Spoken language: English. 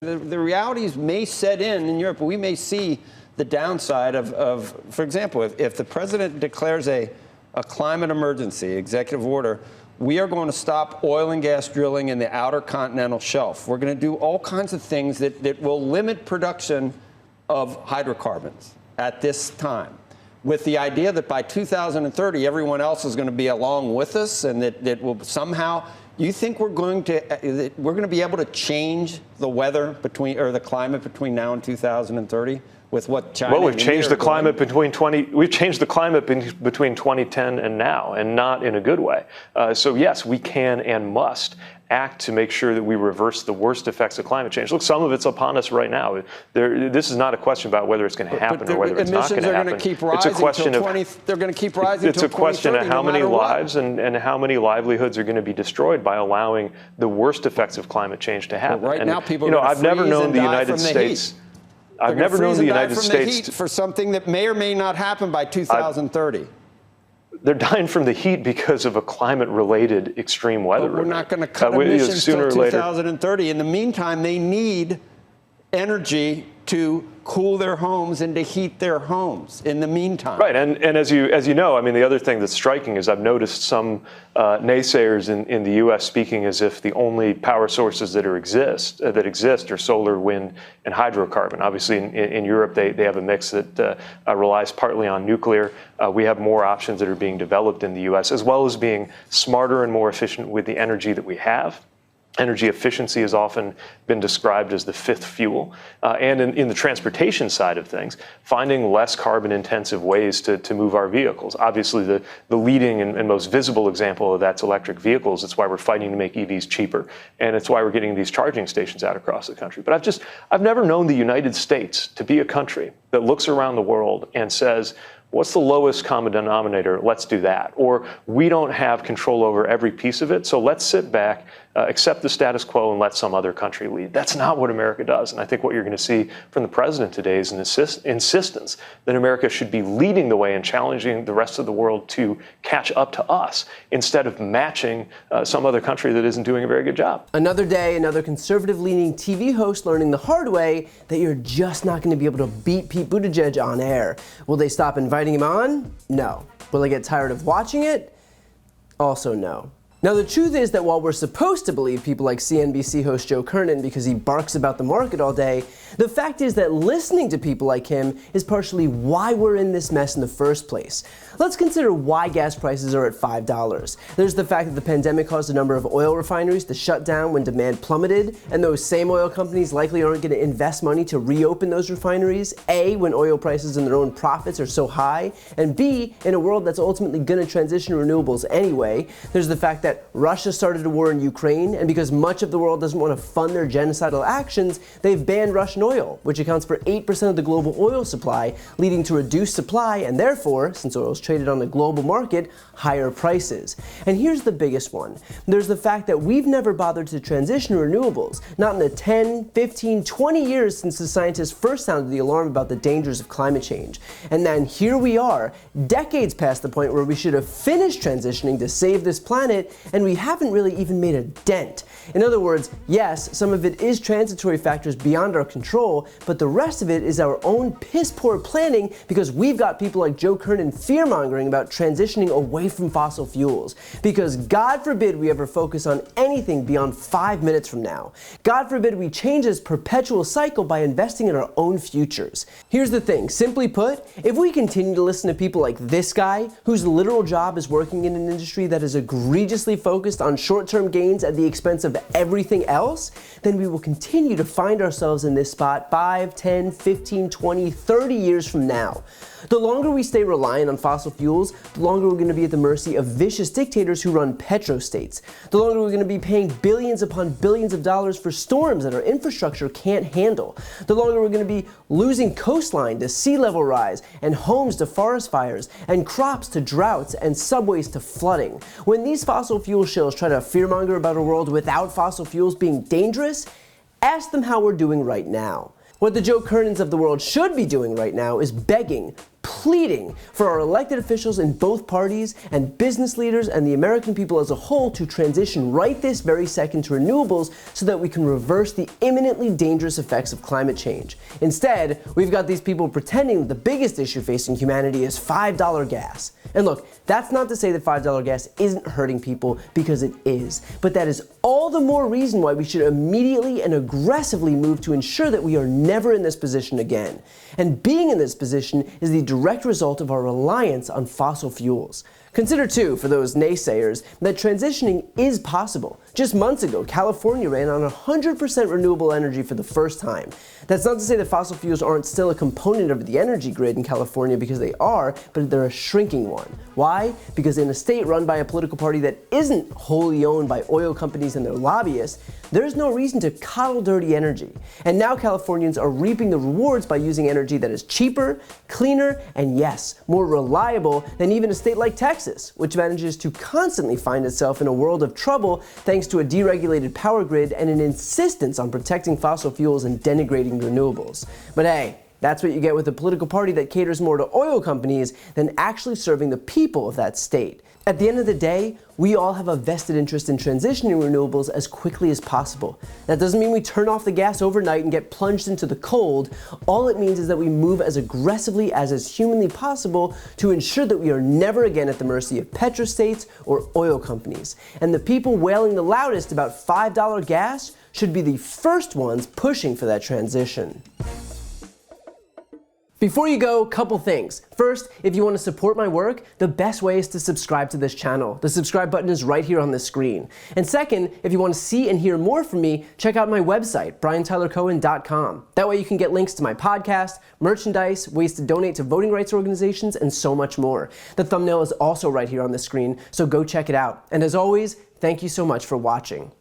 The realities may set in Europe, but we may see the downside of for example, if the president declares a climate emergency, executive order, we are going to stop oil and gas drilling in the outer continental shelf. We're going to do all kinds of things that will limit production of hydrocarbons at this time, with the idea that by 2030, everyone else is going to be along with us, and that will somehow. You think we're going to be able to change the weather the climate between now and 2030 with what China? Well, we've changed the climate between 2010 and now, and not in a good way. So yes, we can and must act to make sure that we reverse the worst effects of climate change. Look, some of it's upon us right now. This is not a question about whether it's going to happen or whether it's not going to happen. It's a question of they're going to keep rising. It's a question of how many lives and how many livelihoods are going to be destroyed by allowing the worst effects of climate change to happen. Well, right now, people I've never known the United States. I've never known the United States for something that may or may not happen by 2030. They're dying from the heat because of a climate-related extreme weather. But we're not going to cut emissions until 2030. In the meantime, they need energy to cool their homes and to heat their homes in the meantime. Right, and as you know, I mean, the other thing that's striking is I've noticed some naysayers in the U.S. speaking as if the only power sources that exist are solar, wind, and hydrocarbon. Obviously, in Europe, they have a mix that relies partly on nuclear. We have more options that are being developed in the U.S., as well as being smarter and more efficient with the energy that we have. Energy efficiency has often been described as the fifth fuel. And in the transportation side of things, finding less carbon-intensive ways to move our vehicles. Obviously, the leading and most visible example of that's electric vehicles. It's why we're fighting to make EVs cheaper. And it's why we're getting these charging stations out across the country. But I've never known the United States to be a country that looks around the world and says, what's the lowest common denominator? Let's do that. Or we don't have control over every piece of it, so let's sit back, accept the status quo, and let some other country lead. That's not what America does. And I think what you're going to see from the president today is an insistence that America should be leading the way and challenging the rest of the world to catch up to us instead of matching some other country that isn't doing a very good job. Another day, another conservative-leaning TV host learning the hard way that you're just not going to be able to beat Pete Buttigieg on air. Will they stop inviting him on? No. Will they get tired of watching it? Also no. Now, the truth is that while we're supposed to believe people like CNBC host Joe Kernan because he barks about the market all day, the fact is that listening to people like him is partially why we're in this mess in the first place. Let's consider why gas prices are at $5. There's the fact that the pandemic caused a number of oil refineries to shut down when demand plummeted, and those same oil companies likely aren't going to invest money to reopen those refineries, A, when oil prices and their own profits are so high, and B, in a world that's ultimately going to transition to renewables anyway. There's the fact that Russia started a war in Ukraine, and because much of the world doesn't want to fund their genocidal actions, they've banned Russian oil, which accounts for 8% of the global oil supply, leading to reduced supply and therefore, since oil is traded on the global market, higher prices. And here's the biggest one. There's the fact that we've never bothered to transition to renewables, not in the 10, 15, 20 years since the scientists first sounded the alarm about the dangers of climate change. And then here we are, decades past the point where we should have finished transitioning to save this planet, and we haven't really even made a dent. In other words, yes, some of it is transitory factors beyond our control, but the rest of it is our own piss-poor planning because we've got people like Joe Kernan fear-mongering about transitioning away from fossil fuels. Because God forbid we ever focus on anything beyond 5 minutes from now. God forbid we change this perpetual cycle by investing in our own futures. Here's the thing, simply put, if we continue to listen to people like this guy, whose literal job is working in an industry that is egregiously focused on short-term gains at the expense of everything else, then we will continue to find ourselves in this spot 5, 10, 15, 20, 30 years from now. The longer we stay reliant on fossil fuels, the longer we're going to be at the mercy of vicious dictators who run petrostates. The longer we're going to be paying billions upon billions of dollars for storms that our infrastructure can't handle. The longer we're going to be losing coastline to sea level rise, and homes to forest fires, and crops to droughts, and subways to flooding. When these fossil fuel shills try to fearmonger about a world without fossil fuels being dangerous, ask them how we're doing right now. What the Joe Kernans of the world should be doing right now is begging, pleading for our elected officials in both parties and business leaders and the American people as a whole to transition right this very second to renewables so that we can reverse the imminently dangerous effects of climate change. Instead, we've got these people pretending that the biggest issue facing humanity is $5 gas. And look, that's not to say that $5 gas isn't hurting people, because it is. But that is all the more reason why we should immediately and aggressively move to ensure that we are never in this position again. And being in this position is the direct result of our reliance on fossil fuels. Consider too, for those naysayers, that transitioning is possible. Just months ago, California ran on 100% renewable energy for the first time. That's not to say that fossil fuels aren't still a component of the energy grid in California, because they are, but they're a shrinking one. Why? Because in a state run by a political party that isn't wholly owned by oil companies and their lobbyists, there's no reason to coddle dirty energy. And now Californians are reaping the rewards by using energy that is cheaper, cleaner, and yes, more reliable than even a state like Texas, which manages to constantly find itself in a world of trouble thanks to a deregulated power grid and an insistence on protecting fossil fuels and denigrating renewables. But hey, that's what you get with a political party that caters more to oil companies than actually serving the people of that state. At the end of the day, we all have a vested interest in transitioning renewables as quickly as possible. That doesn't mean we turn off the gas overnight and get plunged into the cold. All it means is that we move as aggressively as is humanly possible to ensure that we are never again at the mercy of petrostates or oil companies. And the people wailing the loudest about $5 gas should be the first ones pushing for that transition. Before you go, couple things. First, if you want to support my work, the best way is to subscribe to this channel. The subscribe button is right here on the screen. And second, if you want to see and hear more from me, check out my website, briantylercohen.com. That way you can get links to my podcast, merchandise, ways to donate to voting rights organizations, and so much more. The thumbnail is also right here on the screen, so go check it out. And as always, thank you so much for watching.